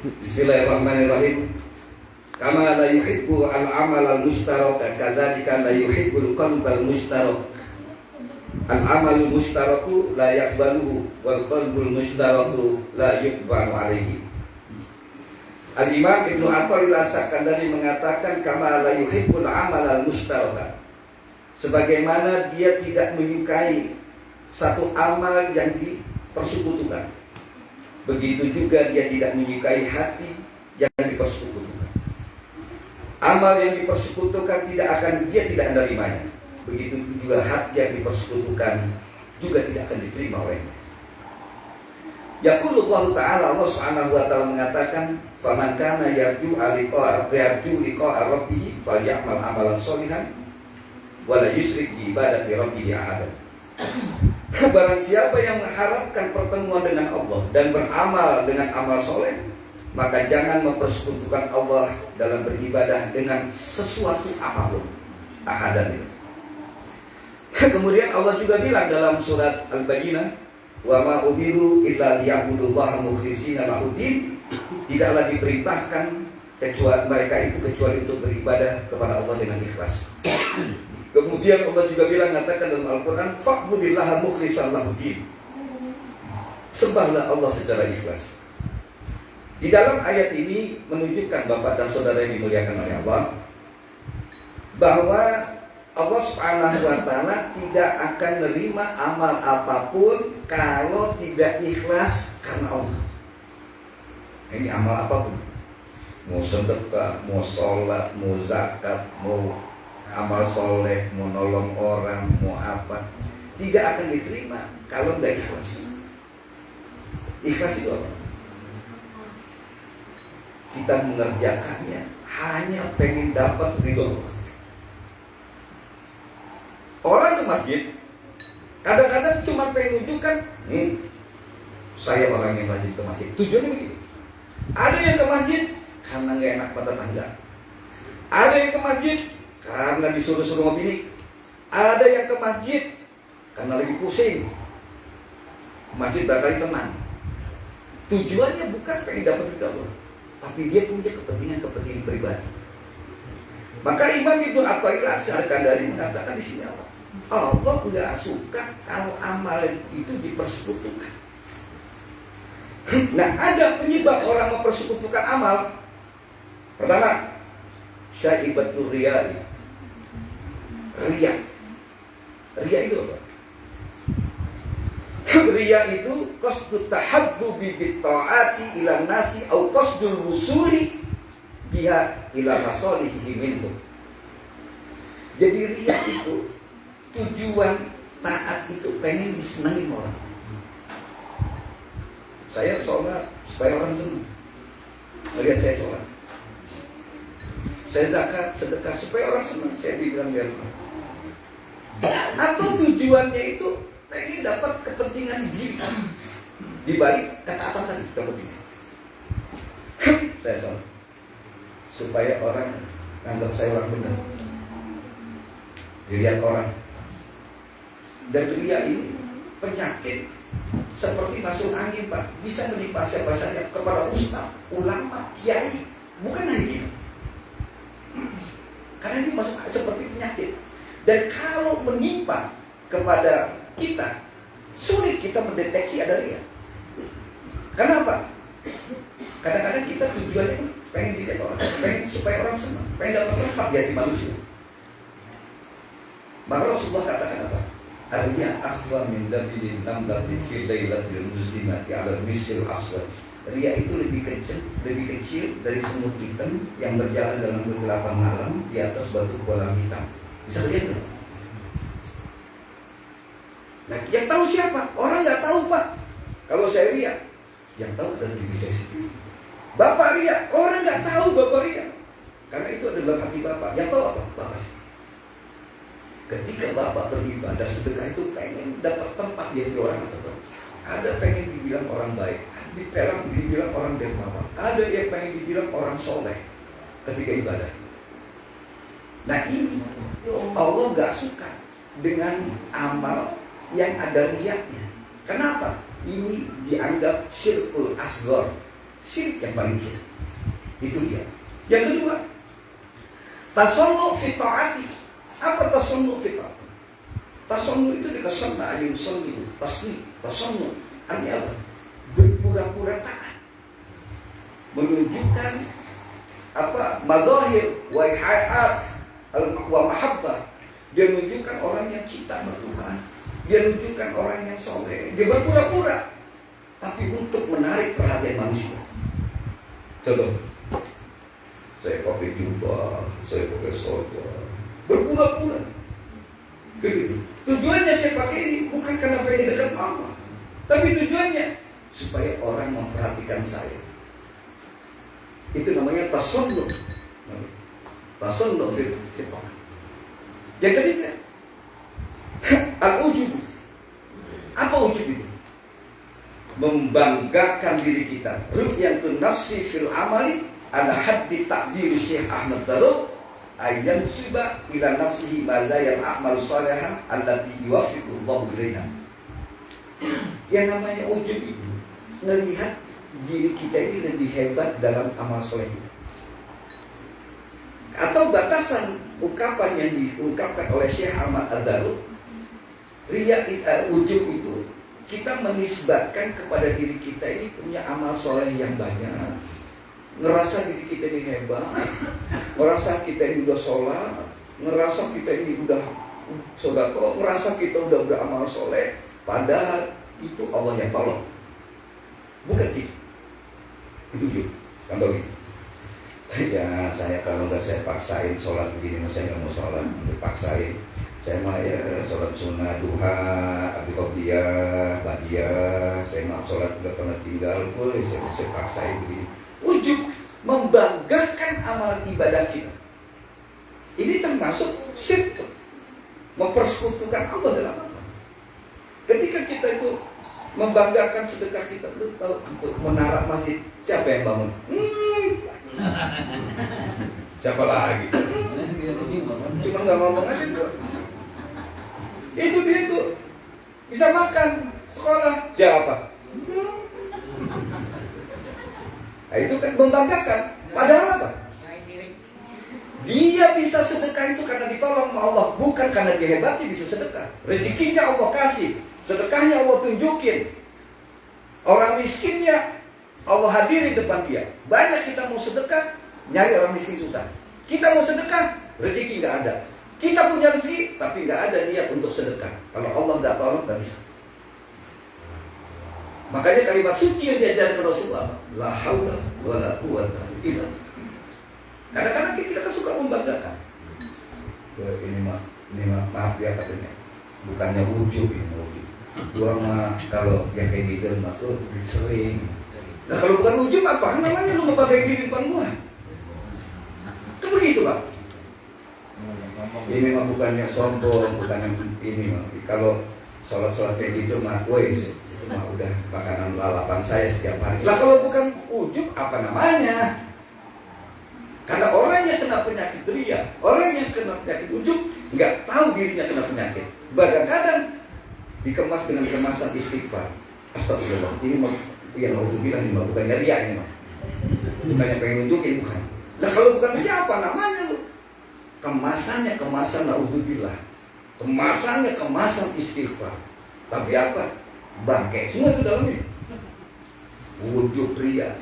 Bismillahirrahmanirrahim. Kama la yuhibbu al-amal al-mustaraka kadzalika la yuhibbul qalbal mustarak. Al-amalul mustaraku la yaqbaluhu wal qalbul mustaraku la yuqbalu alaihi. Al-Imam Ibnu Athaillah As-Sakandari mengatakan kama la yuhibbul amal al-mustaraka, sebagaimana dia tidak menyukai satu amal yang dipersekutukan, begitu juga dia tidak menyukai hati yang dipersekutukan. Amal yang dipersekutukan dia tidak menerimanya. Begitu juga hati yang dipersekutukan juga tidak akan diterima olehnya. Yaqulullahu ta'ala, Allah subhanahu wa ta'ala mengatakan, faman kana yarju liqa'a rabbih falyamal amalan sholihan wa la yusyrik bi ibadati rabbih ahadan. Barang siapa yang mengharapkan pertemuan dengan Allah dan beramal dengan amal soleh, maka jangan mempersekutukan Allah dalam beribadah dengan sesuatu apapun. Ahadan itu. Kemudian Allah juga bilang dalam surat Al-Bayyinah, wa ma umiru illa liya'budullaha mukhlishina lahuddin. Tidaklah diperintahkan kecuali untuk beribadah kepada Allah dengan ikhlas. Kemudian Allah juga bilang, katakan dalam Al-Quran, fa'budillaha mukhlishan lahuddin. Sembahlah Allah secara ikhlas. Di dalam ayat ini menunjukkan Bapak dan Saudara yang dimuliakan oleh Allah, bahwa Allah subhanahu wa ta'ala tidak akan menerima amal apapun kalau tidak ikhlas karena Allah. Ini amal apapun, mau sedekah, mau sholat, mau zakat, mau amal soleh, mau nolong orang, mau apa, tidak akan diterima kalau tidak ikhlas. Ikhlas itu apa? Kita mengerjakannya hanya pengen dapat ridho Allah. Orang ke masjid kadang-kadang cuma pengen nunjukkan, nih saya orang yang rajin ke masjid. Tujuannya begini. Ada yang ke masjid karena nggak enak pada tangga. Ada yang ke masjid karena disuruh-suruh sama bini. Ada yang ke masjid karena lagi pusing. Masjid bakal tenang. Tujuannya bukan pengen dapat ridho Allah, tapi dia punya kepentingan pribadi. Maka Imam Ibnu Athaillah As-Sakandari mengatakan di sini apa? Allah nggak suka kalau amal itu dipersekutukan. Nah, ada penyebab orang mempersekutukan amal. Pertama, syaibatul riya. Riya itu apa? Riya itu qasdut tahabbubi bit ta'ati ila nasi au qasdul wusuli biha ila masalihi minhum. Jadi riya itu tujuan taat itu pengen disenangi orang. Saya sholat supaya orang senang melihat saya sholat. Saya zakat, sedekah supaya orang senang saya dibilang biar orang. Atau tujuannya itu pengen dapat kepentingan diri. Di balik kata apa tadi kepentingan. Saya sholat supaya orang anggap saya orang benar, dilihat orang. Dan riya ini penyakit seperti masuk angin, Pak. Bisa menimpa siapa saja, kepada ustaz, ulama, kiai, bukan hanya kita. Karena ini masuk seperti penyakit. Dan kalau menimpa kepada kita, sulit kita mendeteksi ada riya. Kenapa? Kadang-kadang kita tujuannya pengen dilihat orang, pengen supaya orang senang, pengen dapat tempat di hati manusia. Maka Rasulullah katakan apa? Riya akhfa min dabilin namdati fi lailatil muslimati ala misil aswad. Riya itu lebih kecil dari semut hitam yang berjalan dalam kegelapan malam di atas batu kolam hitam. Bisa lihat nggak? Nah, yang tahu siapa? Orang nggak tahu, Pak. Kalau saya riya, yang tahu adalah diri saya sendiri. Bapak riya, orang nggak tahu Bapak riya, karena itu adalah hati Bapak. Yang tahu apa? Bapak sih. Ketika Bapak beribadah sedekah itu pengen dapat tempat di hati orang atau ada pengen dibilang orang baik, ada dibilang orang dermawan, ada yang pengen dibilang orang soleh ketika ibadah. Nah ini Allah gak suka dengan amal yang ada riyanya. Kenapa? Ini dianggap syirkul asghar, Syirik yang paling kecil. Itu dia. Yang kedua, tasannu fi ta'ati. Apa tasannu fi ta'ati? Tasannu itu dikasana ayun sanni, tasni, tasannu. Artinya apa? Berpura-pura taat. Menunjukkan apa? Madzahir wa ihayat wa mahabbah. Dia menunjukkan orang yang cinta sama Tuhan. Dia menunjukkan orang yang soleh. Dia berpura-pura, tapi untuk menarik perhatian manusia. Coba, saya pakai jubah, saya pakai sorga, berpura-pura. Begitu. Tujuannya saya pakai ini bukan karena pengen dekat Allah, tapi tujuannya supaya orang memperhatikan saya. Itu namanya tasannu. Tasannu fil ibadah. Yang ketiga, al-ujub. Apa ujub itu? Membanggakan diri kita. Ru'yatun nafsi fil amali ala haddi ta'bir Syekh Ahmad Daruq ayyan siba ila nafsihi mazayal a'mal salihah allati yuwaffiqu Allah ilaiha. Yang namanya ujub itu melihat diri kita ini lebih hebat dalam amal soleh kita. Atau batasan ungkapan yang diungkapkan oleh Syekh Ahmad Ad-Daruq, riya ujub itu kita menisbatkan kepada diri kita ini punya amal soleh yang banyak, ngerasa diri kita ini hebat, ngerasa kita ini udah sholat, ngerasa kita ini udah sodako, ngerasa kita udah beramal soleh, padahal itu Allah yang tolong, bukan kita. Itu ujub. Contoh gitu, ya saya kalau nggak saya paksain sholat begini, saya nggak mau sholat, dipaksain. Saya mah ya sholat sunnah, duha, abdi qobliyah, badiyah. Saya mah sholat nggak pernah tinggal, saya paksain begini. Ujub, membanggakan amal ibadah kita. Ini termasuk syirik, mempersekutukan Allah dalam apa? Ketika kita itu membanggakan sedekah kita, lu tahu untuk menara masjid siapa yang bangun? Siapa lagi? Cuma nggak ngomong aja tuh. Itu dia tuh bisa makan sekolah siapa? Nah, itu kan membanggakan. Padahal apa? Dia bisa sedekah itu karena ditolong sama Allah, bukan karena dia hebat dia bisa sedekah. Rezekinya Allah kasih, sedekahnya Allah tunjukin. Orang miskinnya Allah hadiri depan dia. Banyak kita mau sedekah, nyari orang miskin susah. Kita mau sedekah, rezeki nggak ada. Kita punya rezeki, tapi nggak ada niat untuk sedekah. Kalau Allah nggak tolong, nggak bisa. Makanya kalimat suci yang diajarkan Rasulullah, la haula wa la quwwata illa billah. Kadang-kadang kita kan suka membanggakan. Ini mah maaf ya katanya, bukannya ujub ini ujub. Gua mah kalau yang kayak gitu mah tuh sering. Nah kalau bukan ujub apa? Namanya lu membanggakan diri depan gua. Kan begitu Pak. Ini mah bukannya sombong, bukannya ini mah. Kalau sholat-sholat kayak gitu mah, itu mah udah makanan lalapan saya setiap hari. Lah kalau bukan ujub apa namanya? Karena orang yang kena penyakit ria, orang yang kena penyakit ujub nggak tahu dirinya kena penyakit. Kadang-kadang dikemas dengan kemasan istighfar. Astagfirullah, ini mah yang auzubillah ini mah bukannya ria ini mah. Bukannya pengen nunjukin, bukan. Nah kalau bukan ria apa namanya lu? Kemasannya kemasan auzubillah. Kemasannya kemasan istighfar. Tapi apa? Bangke semua itu dalamnya. Ujub ria.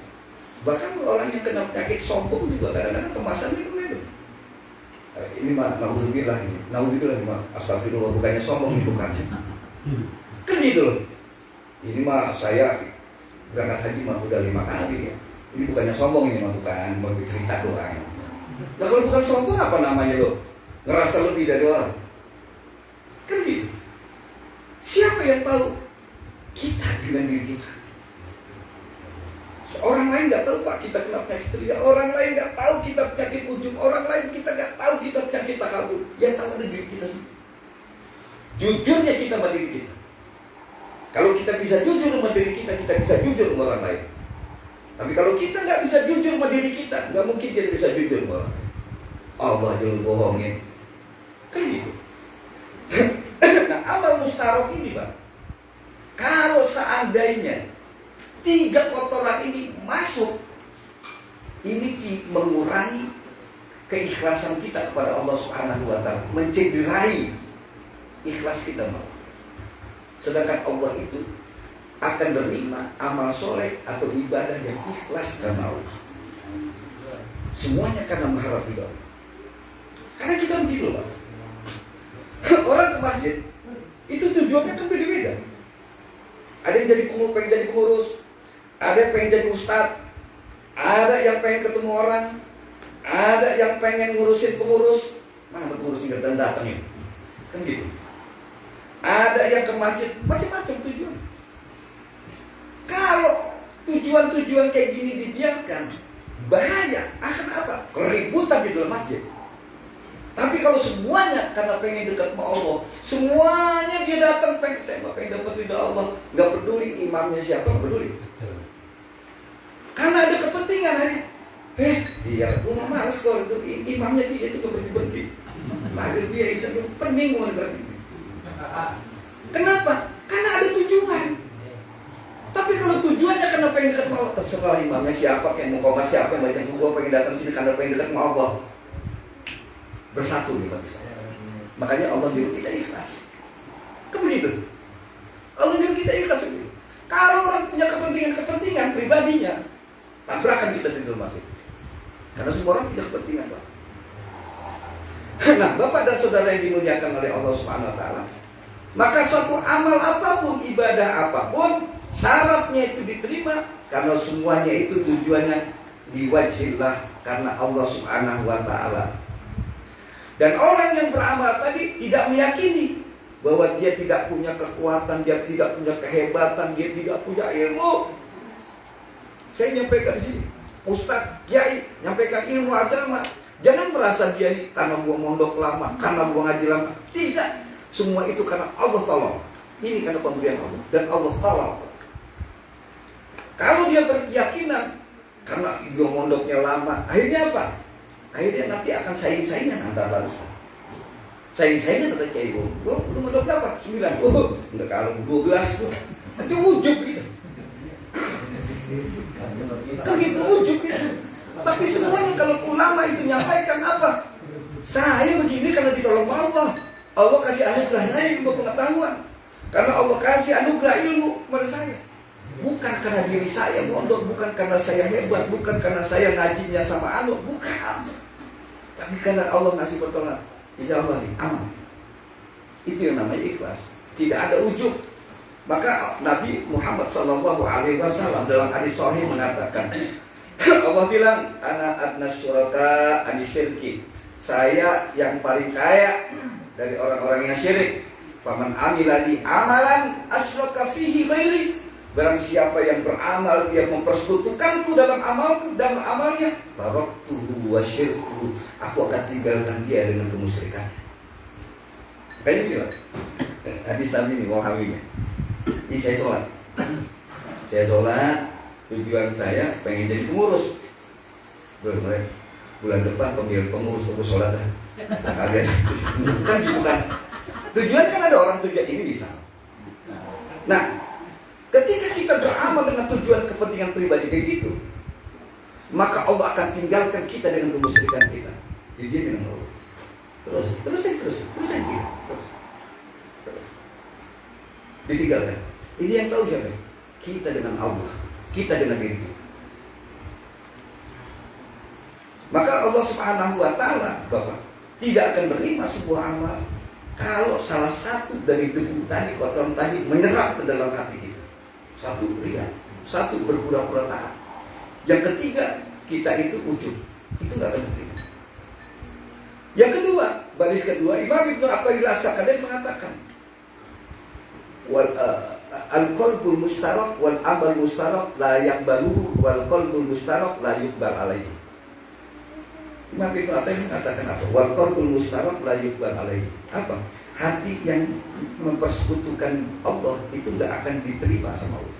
Bahkan orang yang kena penyakit sombong juga kadang-kadang kemasannya itu. Ini mah nauzubillah ini. Nauzubillah ini mah astagfirullah, bukannya sombong ini bukan. Kan gitu loh. Ini mah saya berangkat haji mah udah 5 kali ya. Ini bukannya sombong ini mah bukan, mau cerita doang. Nah kalau bukan sombong apa namanya lo? Ngerasa lebih dari orang. Kan gitu. Siapa yang tahu kita dengan diri kita? Orang lain nggak tahu Pak kita kena penyakit ria, orang lain nggak tahu kita penyakit ujub, orang lain kita nggak tahu kita penyakit takabur. Yang tahu ada diri kita sendiri. Jujurnya kita sama diri kita. Kalau kita bisa jujur sama diri kita, kita bisa jujur sama orang lain. Tapi kalau kita nggak bisa jujur sama diri kita, nggak mungkin dia bisa jujur sama orang lain. Allah jangan bohongin. Kan gitu. Nah amal mustarok ini Pak, kalau seandainya 3 kotoran ini masuk, ini mengurangi keikhlasan kita kepada Allah Subhanahu wa Ta'ala, mencederai ikhlas kita mau. Sedangkan Allah itu akan menerima amal soleh atau ibadah yang ikhlas karena Allah. Semuanya karena mengharap ridha Allah. Karena kita begitu Pak. Orang ke masjid itu tujuannya kan beda-beda. Ada yang pengen jadi pengurus, ada yang pengen jadi ustadz, ada yang pengen ketemu orang, ada yang pengen ngurusin pengurus. Mana pengurusin dan datangin, kan gitu. Ada yang ke masjid, macam-macam tujuan. Kalau tujuan-tujuan kayak gini dibiarkan, bahaya. Akan apa? Keributan di dalam masjid. Tapi kalau semuanya karena pengen dekat sama Allah, semuanya dia datang saya pengen dapat ridha Allah, nggak peduli imamnya siapa, nggak peduli. Karena ada kepentingan hari. Dia rumah malas kalau itu imamnya dia itu berhenti. Mari dia iseng pening mau berhenti. Kenapa? Karena ada tujuan. Tapi kalau tujuannya karena pengen dekat sama Allah, terserah imamnya siapa, kayak mau komat siapa, yang banyak juga pengen datang sini karena pengen dekat sama Allah. Bersatu nih bagi saya. Makanya Allah nyuruh kita ikhlas. Begitu. Allah nyuruh kita ikhlas begitu. Kalau orang punya kepentingan pribadinya, tabrakan kita di dalam masjid. Karena semua orang punya kepentingan, Pak. Nah, Bapak dan Saudara yang dimuliakan oleh Allah Subhanahu wa Ta'ala, maka suatu amal apapun, ibadah apapun, syaratnya itu diterima karena semuanya itu tujuannya liwajhillah, karena Allah Subhanahu wa Ta'ala. Dan orang yang beramal tadi tidak meyakini bahwa dia tidak punya kekuatan, dia tidak punya kehebatan, dia tidak punya ilmu. Saya nyampaikan di sini, Ustaz, Kiai, nyampaikan ilmu agama. Jangan merasa dia ini karena gua mondok lama, karena gua ngaji lama. Tidak, semua itu karena Allah tolong. Ini karena pemberian Allah dan Allah tolong. Kalau dia berkeyakinan karena gua mondoknya lama, akhirnya apa? Akhirnya nanti akan saing-saingan antar manusia. Saing-saingan kata Kiai, gua belum mondok berapa? 9. Enggak, kalau 12 tuh. Nanti ujub gitu. Kan gitu ujub gitu. Tapi semuanya kalau ulama itu nyampaikan apa? Saya begini karena ditolong Allah. Allah kasih anugerah saya ilmu pengetahuan. Karena Allah kasih anugerah ilmu kepada saya. Bukan karena diri saya mondok, bukan karena saya hebat, bukan karena saya ngajinya sama anu, bukan. Tapi karena Allah ngasih pertolongan. Insya Allah nih, aman. Itu yang namanya ikhlas. Tidak ada ujub. Maka Nabi Muhammad SAW dalam hadis sahih mengatakan, Allah bilang, ana adnas syuraka anisyirki. Saya yang paling kaya dari orang-orang yang syirik. Faman amilani amalan asyraka fihi ghairi. Barang siapa yang beramal, dia mempersekutukanku dalam amalnya, taraktuhu wa syirku, aku akan tinggalkan dia dengan kemusyrikan. Kayak ini lah. Hadis Nabi ini, wahabinya. Ini saya sholat, tujuan saya pengen jadi pengurus. Bulan depan pemilihan pengurus sholat dah. Kalian kan gitu kan. Tujuan kan ada orang tujuan ini bisa. Nah, ketika kita beramal dengan tujuan kepentingan pribadi kayak gitu, maka Allah akan tinggalkan kita dengan kemusyrikan kita. Jadi dia bilang Allah. Terus. Ditinggalkan. Ini yang tahu siapa? Kita dengan Allah. Kita dengan diri kita. Maka Allah Subhanahu wa Ta'ala, Bapak, tidak akan menerima sebuah amal kalau salah satu dari debu tadi, kotoran tadi menyerap ke dalam hati kita. Satu ria, satu berpura-pura taat. Yang ketiga, kita itu ujub. Itu nggak akan diterima. Yang kedua, baris kedua, Imam Ibnu Athaillah As-Sakandari mengatakan, al-qalbul mustarak wal amal mustarak la yaqbaluhu wal qalbul mustarak la yuqbal alaihi. Imam Ibnu Athaillah mengatakan apa? Wal qalbul mustarak la yuqbal alaihi. Apa? Hati yang mempersekutukan Allah itu nggak akan diterima sama Allah.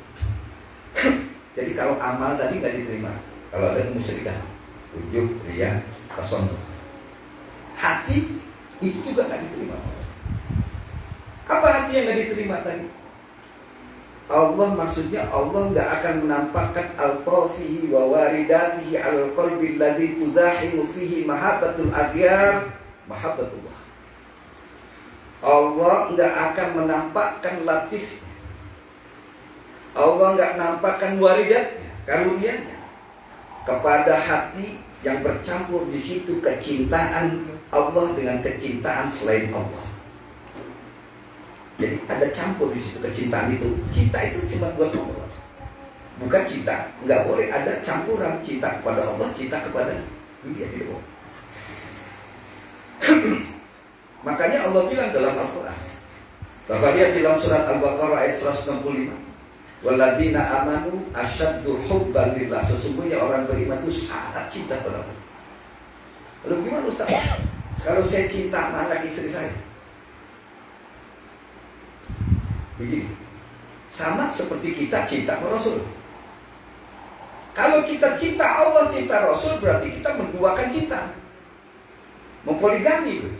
Jadi kalau amal tadi nggak diterima, kalau ada kemusyrikan, ujub, riya, sombong, hati itu juga nggak diterima. Apa hati yang nggak diterima tadi? Allah maksudnya Allah nggak akan menampakkan al-tafihi wa waridatihi al-qalbi alladhi tudahimu fihi mahabbatul aghyar mahabbatullah. Allah nggak akan menampakkan latif, Allah nggak nampakkan waridatnya, karunia-Nya kepada hati yang bercampur di situ kecintaan Allah dengan kecintaan selain Allah. Jadi ada campur di situ kecintaan itu. Cinta itu cuma buat Allah, bukan cinta. Nggak boleh ada campuran cinta kepada Allah, cinta kepada dunia, tidak boleh. Makanya Allah bilang dalam Al-Quran, Bapak lihat di dalam surat Al-Baqarah ayat 165, walladzina amanu asyaddu hubban lillah. Sesungguhnya orang beriman itu sangat cinta pada Allah. Lalu gimana Ustaz? Kalau saya cinta sama anak istri saya, begini, sama seperti kita cinta sama Rasul. Kalau kita cinta Allah, cinta Rasul, berarti kita menduakan cinta, mempoligami itu.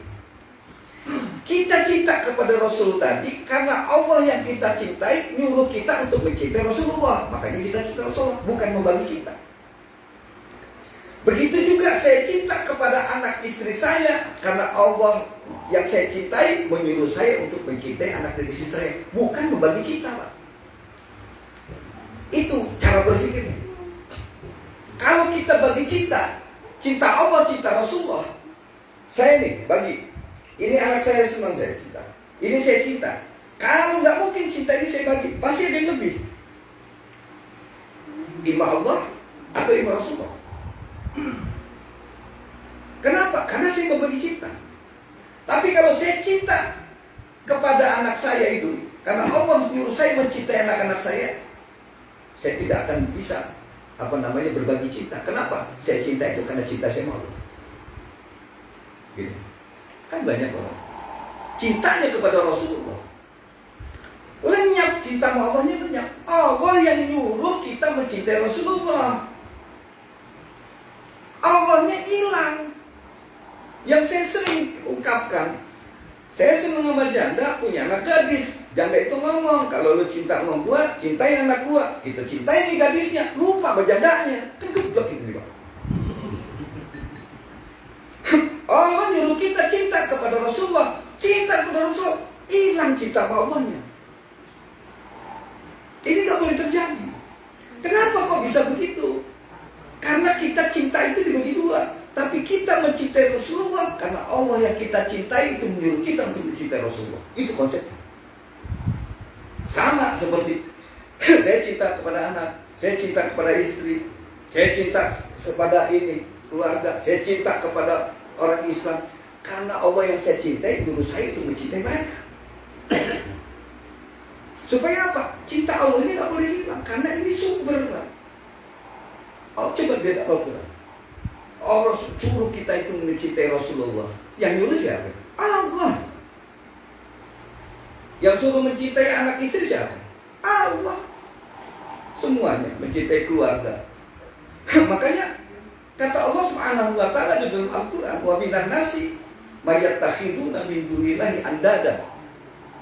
Kita cinta kepada Rasul tadi karena Allah yang kita cintai nyuruh kita untuk mencintai Rasulullah. Makanya kita cinta Rasulullah, bukan membagi cinta. Begitu juga saya cinta kepada anak istri saya karena Allah yang saya cintai menyuruh saya untuk mencintai anak dan istri saya, bukan membagi cinta, Pak. Itu cara berpikirnya. Kalau kita bagi cinta, cinta Allah, cinta Rasulullah, saya nih bagi, ini anak saya senang saya cinta, ini saya cinta. Kalau nggak mungkin cinta ini saya bagi, pasti ada yang lebih. Imam Allah atau Imam Rasulullah. Kenapa? Karena saya membagi cinta. Tapi kalau saya cinta kepada anak saya itu karena Allah menyuruh saya mencintai anak-anak saya tidak akan bisa berbagi cinta. Kenapa? Saya cinta itu karena cinta saya sama Allah. Gitu. Kan banyak orang cintanya kepada Rasulullah lenyap, cinta sama Allahnya lenyap. Allah yang nyuruh kita mencintai Rasulullah, Allahnya hilang. Yang saya sering ungkapkan, saya senang sama janda punya anak gadis. Janda itu ngomong, kalau lu cinta sama gua, cintain anak gua. Itu cintain nih gadisnya, lupa sama jandanya. Kan geblok itu, Pak. Allah nyuruh kita cinta kepada Rasulullah, cinta kepada Rasulullah, hilang cinta sama Allahnya. Ini gak boleh terjadi. Kenapa kok bisa begitu? Karena kita cinta itu dibagi dua. Tapi kita mencintai Rasulullah karena Allah yang kita cintai itu menyuruh kita untuk mencintai Rasulullah. Itu konsepnya. Sama seperti saya cinta kepada anak, saya cinta kepada istri, saya cinta kepada ini keluarga, saya cinta kepada orang Islam. Karena Allah yang saya cintai menyuruh saya untuk mencintai mereka. Supaya apa? Cinta Allah ini tidak boleh hilang. Karena ini sumber. Oh, coba lihat Al-Quran. Allah suruh kita itu mencintai Rasulullah. Yang nyuruh siapa? Allah. Yang suruh mencintai anak istri siapa? Allah. Semuanya mencintai keluarga. Makanya kata Allah Subhanahu wa taala di dalam Al-Quran, wa minan nasi mayattakhiduna min dunillahi andada.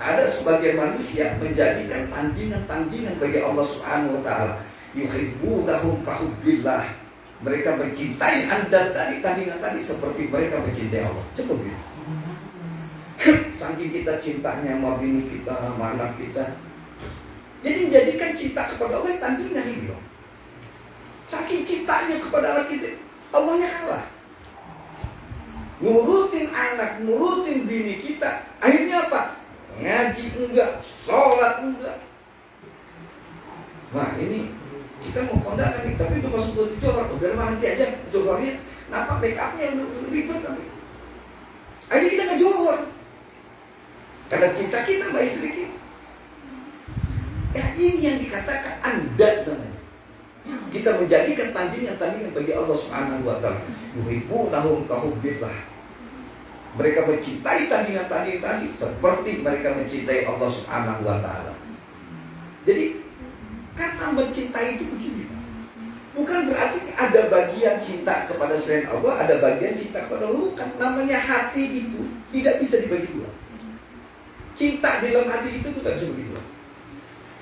Ada sebagian manusia menjadikan tandingan-tandingan bagi Allah Subhanahu wa taala. Yuhibbunahum kahubbillah. Mereka mencintai Anda tadi, tandingan tadi seperti mereka mencintai Allah. Cukup ya. Saking kita cintanya sama bini kita, sama anak kita. Jadi menjadikan cinta kepada Allah tandingan ini loh. Saking cintanya kepada anak kita, Allahnya kalah. Nurutin anak, nurutin bini kita. Akhirnya apa? Ngaji enggak, sholat enggak. Nah ini kita mau kondangan nih, tapi udah masuk ke johor, udah nanti aja johornya, nampak make upnya ribet tapi. Akhirnya kita nggak johor, karena cinta kita sama istri kita. Ya ini yang dikatakan andad namanya. Kita menjadikan tandingan-tandingan bagi Allah Subhanahu wa taala. Yuhibbunahum kahubbillah. Mereka mencintai tandingan-tandingan tadi seperti mereka mencintai Allah Subhanahu wa taala. Jadi kata mencintai itu begini, bukan berarti ada bagian cinta kepada selain Allah, ada bagian cinta kepada Allah. Bukan. Namanya hati itu tidak bisa dibagi dua. Cinta di dalam hati itu tidak bisa dibagi dua.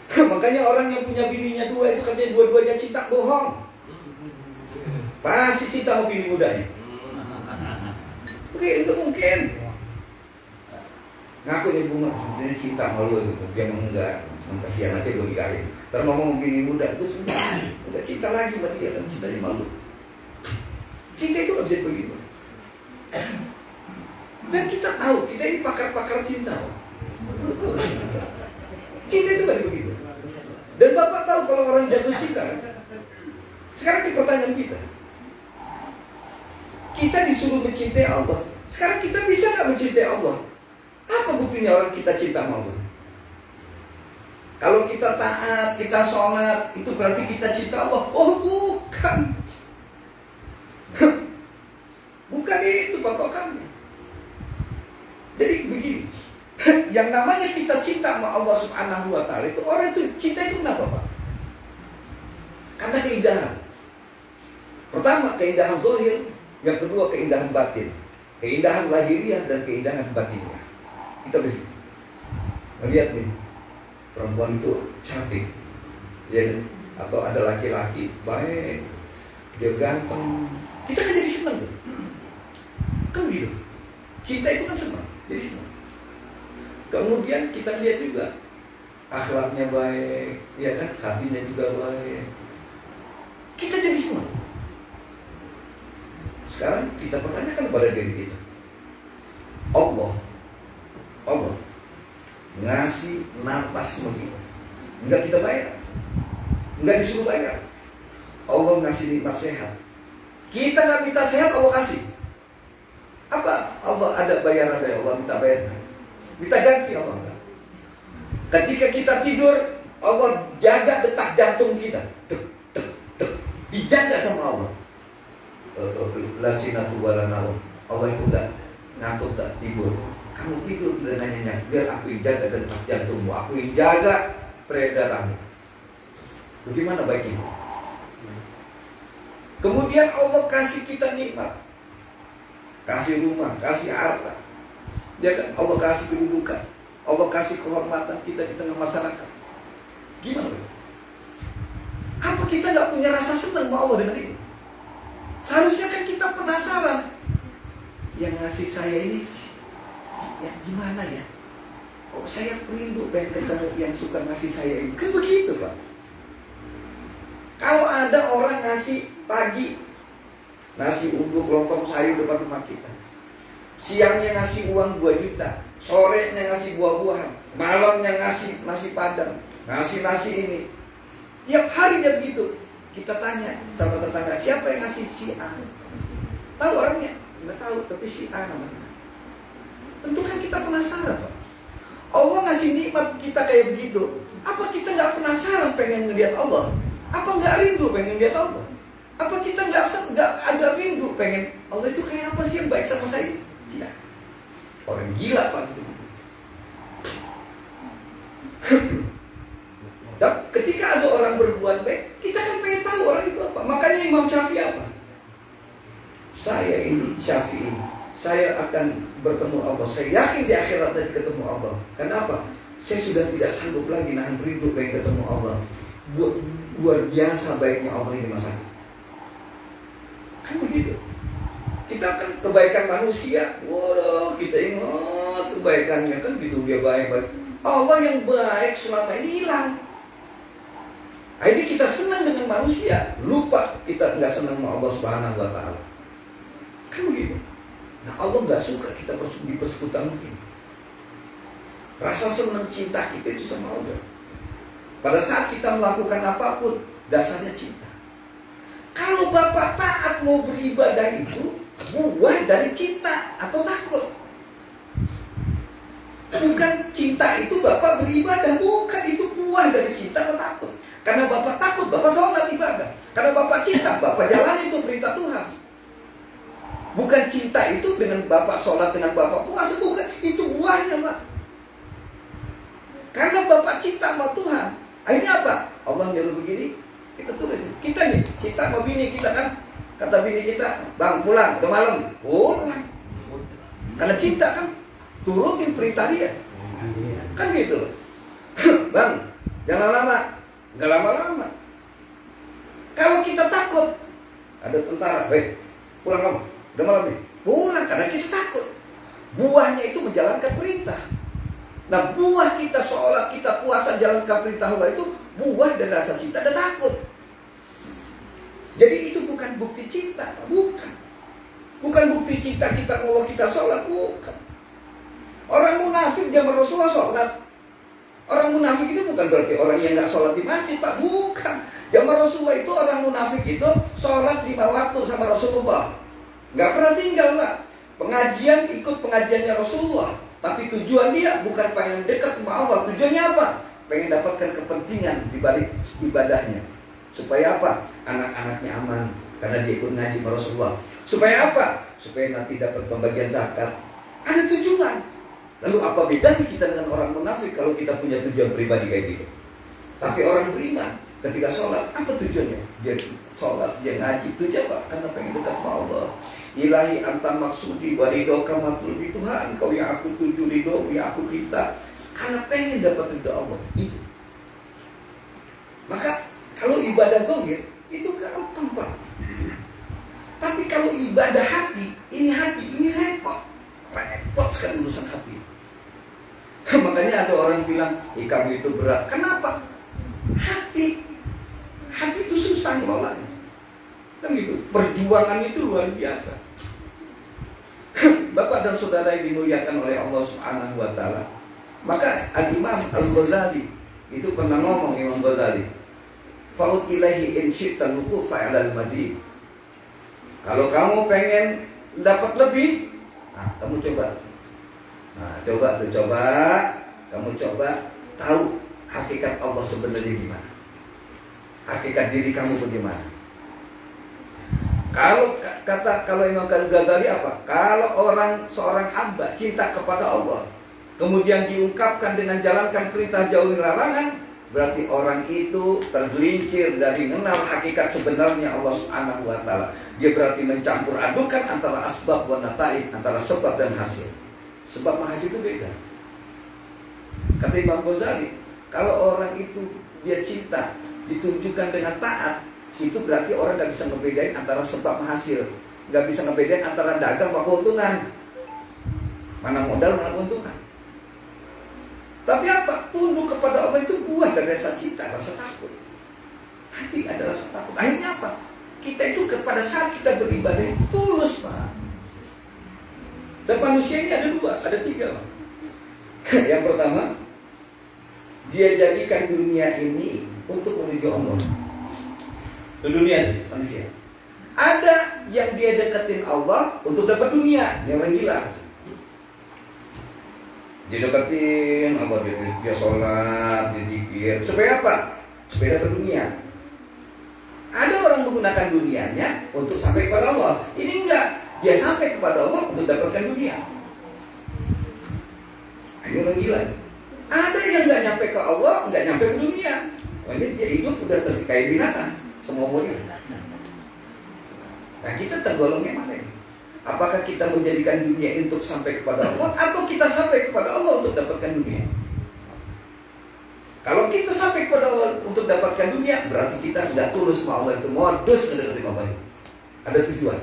Makanya orang yang punya bininya dua itu katanya dua-duanya cinta, bohong. Pasti cinta sama bini mudanya. Oke, itu mungkin. Ngaku nih bunga, dia cinta sama lu gitu. Dia emang enggak, kasihan aja gue nikahin. Ntar ngomong bini muda, gue udah cinta lagi sama dia, kan cintanya malu. Cinta itu gak bisa begitu. Dan kita tahu, kita ini pakar-pakar cinta. Cinta itu gak begitu. Dan Bapak tahu kalau orang jatuh cinta, sekarang ini pertanyaan kita. Kita disuruh mencintai Allah. Sekarang kita bisa gak mencintai Allah? Apa buktinya orang kita cinta sama Allah? Kalau kita taat, kita sholat, itu berarti kita cinta Allah. Oh bukan. Bukan itu patokannya. Jadi begini, yang namanya kita cinta sama Allah Subhanahu wa Ta'ala itu, orang itu cinta itu kenapa Pak? Karena keindahan. Pertama keindahan zahir, yang kedua keindahan batin. Keindahan lahiriah dan keindahan batinnya. Kita bisa melihat nih, perempuan itu cantik, ya, atau ada laki-laki baik, dia ganteng, kita kan jadi senang tuh. Kan gitu. Cinta itu kan senang, jadi senang. Kemudian kita lihat juga akhlaknya baik, ya kan, hatinya juga baik. Kita jadi senang. Sekarang kita pertanyakan kepada diri kita. Allah ngasih napas sama kita, enggak kita bayar, enggak disuruh bayar. Allah ngasih nikmat sehat, kita nggak minta sehat, Allah kasih. Apa? Allah ada bayaran dari Allah, minta bayar, minta ganti Allah enggak. Ketika kita tidur, Allah jaga detak jantung kita, dijaga sama Allah. Lasinatu walanau, Allah itu enggak ngantuk, enggak tidur. Kamu tidur dan nanya, biar aku yang jaga detak jantungmu, aku yang jaga peredaranmu. Bagaimana baiknya? Kemudian Allah kasih kita nikmat, kasih rumah, kasih harta, ya kan? Allah kasih kedudukan, Allah kasih kehormatan kita di tengah masyarakat. Gimana? Apa kita nggak punya rasa senang sama Allah dengan itu? Seharusnya kan kita penasaran, yang ngasih saya ini ya gimana ya? Kok saya rindu pengen ketemu yang suka ngasih saya ini? Kan begitu Pak. Kalau ada orang ngasih pagi nasi uduk lontong sayur depan rumah kita, siangnya ngasih uang 2 juta, sorenya ngasih buah-buahan, malamnya ngasih nasi padang, ngasih nasi ini, tiap hari dia begitu. Kita tanya sama tetangga, siapa yang ngasih? Si A. Tahu orangnya? Nggak tahu, tapi si A namanya. Tentu kan kita penasaran Pak. Allah ngasih nikmat kita kayak begitu, apa kita nggak penasaran pengen ngeliat Allah? Apa nggak rindu pengen lihat Allah? Apa kita nggak ada rindu pengen Allah itu kayak apa sih yang baik sama saya? Tidak. Orang gila Pak itu. Dan ketika ada orang berbuat baik, kita kan pengen tahu orang itu apa. Makanya Imam Syafi'i apa? Saya ini Syafi'i, saya akan bertemu Allah. Saya yakin di akhirat nanti ketemu Allah. Kenapa? Saya sudah tidak sanggup lagi nahan rindu pengen ketemu Allah. Luar biasa baiknya Allah ini masa. Kan begitu. Kita kan kebaikan manusia, waduh kita ingat kebaikannya kan gitu, dia baik-baik. Allah yang baik selama ini hilang. Akhirnya kita senang dengan manusia, lupa kita nggak senang sama Allah Subhanahu wa Ta'ala. Kan begitu. Nah Allah nggak suka kita dipersekutukan begini. Rasa senang cinta kita itu sama Allah. Pada saat kita melakukan apapun, dasarnya cinta. Kalau Bapak taat mau beribadah itu buah dari cinta atau takut. Bukan cinta itu Bapak beribadah, bukan, itu buah dari cinta atau takut. Karena Bapak takut, Bapak sholat ibadah. Karena Bapak cinta, Bapak jalani itu perintah Tuhan. Bukan cinta itu dengan Bapak sholat, dengan Bapak puasa, bukan, itu buahnya Pak. Karena Bapak cinta sama Tuhan, akhirnya apa? Allah nyuruh begini, kita tulis. Kita nih, cinta sama bini kita kan. Kata bini kita, bang pulang, udah malam. Pulang. Karena cinta kan, turutin perintah dia. Kan gitu loh. Bang, Jangan lama, nggak lama-lama. Kalau kita takut, ada tentara, pulang kamu, udah malam nih. Pulang karena kita takut. Buahnya itu menjalankan perintah. Nah, buah kita sholat, kita puasa, jalankan perintah Allah itu buah dari rasa cinta dan takut. Jadi itu bukan bukti cinta, bukan. Bukan bukti cinta kita kalau kita sholat, bukan. Orang munafik zaman Rasulullah sholat. Orang munafik itu bukan berarti orang yang nggak sholat di masjid, Pak, bukan. Zaman Rasulullah itu orang munafik itu sholat 5 waktu sama Rasulullah. Nggak pernah tinggal, Pak. Pengajian, ikut pengajiannya Rasulullah. Tapi tujuan dia bukan pengen dekat sama Allah. Tujuannya apa? Pengen dapatkan kepentingan di balik ibadahnya. Supaya apa? Anak-anaknya aman. Karena dia ikut ngaji sama Rasulullah. Supaya apa? Supaya nanti dapat pembagian zakat. Ada tujuan. Lalu apa bedanya kita dengan orang munafik kalau kita punya tujuan pribadi kayak gitu? Tapi orang beriman ketika sholat, apa tujuannya? Dia sholat, dia ngaji, tujuan apa? Karena pengen dekat sama Allah. Ilahi anta maksudi waridoka matlubi Tuhan. Kau yang aku tuju, ridho yang aku minta. Karena pengen dapat ridho Allah. Itu. Maka kalau ibadah zahir itu gampang, Pak. Tapi kalau ibadah hati ini repot. Repot sekali urusan hati. Makanya ada orang bilang, kamu itu berat. Kenapa? Hati itu susah ngelolanya. Kan gitu. Perjuangan itu luar biasa. Bapak dan saudara yang dimuliakan oleh Allah Subhanahu wa taala. Maka Al-Imam Al-Ghazali itu pernah ngomong, Imam Ghazali, "Fa'ud ilahi in syi'ta luqufa 'alal madrid." Kalau kamu pengen dapat lebih, kamu coba. Kamu coba tahu hakikat Allah sebenarnya gimana. Hakikat diri kamu bagaimana. Kalau Imam Ghazali apa? Kalau seorang hamba cinta kepada Allah, kemudian diungkapkan dengan jalankan perintah jauhi larangan, berarti orang itu tergelincir dari mengenal hakikat sebenarnya Allah Subhanahu wa taala. Dia berarti mencampur adukan antara asbab wa nataid, antara sebab dan hasil. Sebab dan hasil itu beda. Kata Imam Ghazali, kalau orang itu dia cinta ditunjukkan dengan taat, itu berarti orang nggak bisa ngebedain antara sebab dan hasil, nggak bisa ngebedain antara dagang sama keuntungan, mana modal mana keuntungan. Tapi apa? Tunduk kepada Allah itu buah dari rasa cinta, rasa takut. Hati ada rasa takut. Akhirnya apa? Kita itu pada saat kita beribadah itu tulus, Pak. Dan manusia ini ada 2, ada 3, Pak. Yang pertama, dia jadikan dunia ini untuk menuju Allah. Itu dunia manusia. Ada yang dia deketin Allah untuk dapat dunia. Ini orang gila. Dia deketin Allah, dia sholat, dia zikir. Supaya apa? Supaya dapat dunia. Ada orang menggunakan dunianya untuk sampai kepada Allah. Ini enggak. Dia sampai kepada Allah untuk dapatkan dunia. Ini orang gila. Ada yang enggak nyampe ke Allah, enggak nyampe ke dunia. Makanya dia hidup udah kayak binatang. Semua umurnya. Nah, kita tergolong yang mana ini? Apakah kita menjadikan dunia ini untuk sampai kepada Allah, atau kita sampai kepada Allah untuk dapatkan dunia? Kalau kita sampai kepada Allah untuk dapatkan dunia, berarti kita tidak tulus sama Allah, itu modus mendekati Allah. Ada tujuan.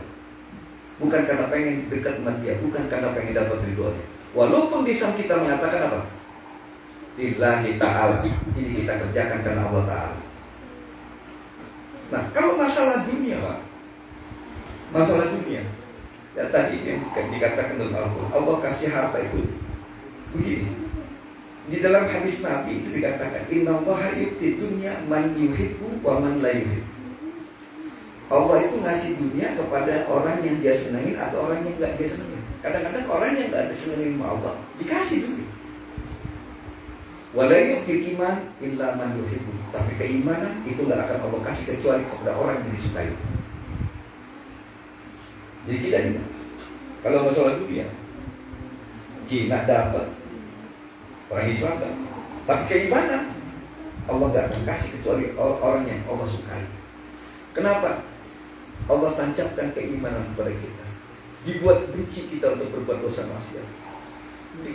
Bukan karena pengen dekat sama dia, bukan karena pengen dapat ridhonya. Walaupun lisan kita mengatakan apa? Lillahi ta'ala. Ini kita kerjakan karena Allah Ta'ala. Nah, kalau masalah dunia, Pak, masalah dunia, ya tadi yang dikatakan oleh Allah kasih harta itu begini. Di dalam hadis Nabi itu dikatakan, Innallaha yu'ti dunya man yuhibbu wa man la yuhibbu. Allah itu ngasih dunia kepada orang yang dia senangin atau orang yang enggak dia senangin. Kadang-kadang orang yang enggak disenangin sama Allah dikasih dunia. Wa la yu'ti iman illa man yuhibbu. Tapi keimanan itu enggak akan Allah kasih kecuali kepada orang yang disukai. Jadi kita ini, kalau masalah dunia, Cina dapat, orang Islam dapat. Tapi keimanan Allah gak akan kasih kecuali orang yang Allah sukai. Kenapa? Allah tancapkan keimanan kepada kita, dibuat benci kita untuk berbuat dosa maksiat.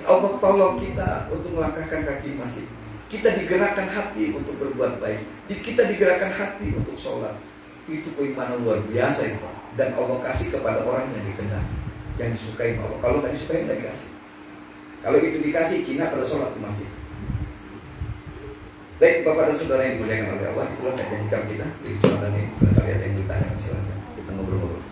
Allah tolong kita untuk melangkahkan kaki masjid. Kita digerakkan hati untuk berbuat baik. Kita digerakkan hati untuk sholat. Itu keimanan luar biasa itu. Dan Allah kasih kepada orang yang dikenal, yang disukai Allah. Kalau nggak disukai, nggak dikasih. Kalau itu dikasih, Cina pada sholat di masjid. Baik Bapak dan Saudara yang dimuliakan oleh Allah, itulah janjikan kita di kesempatan ini. Kalau kalian yang ditanya, silakan kita ngobrol-ngobrol.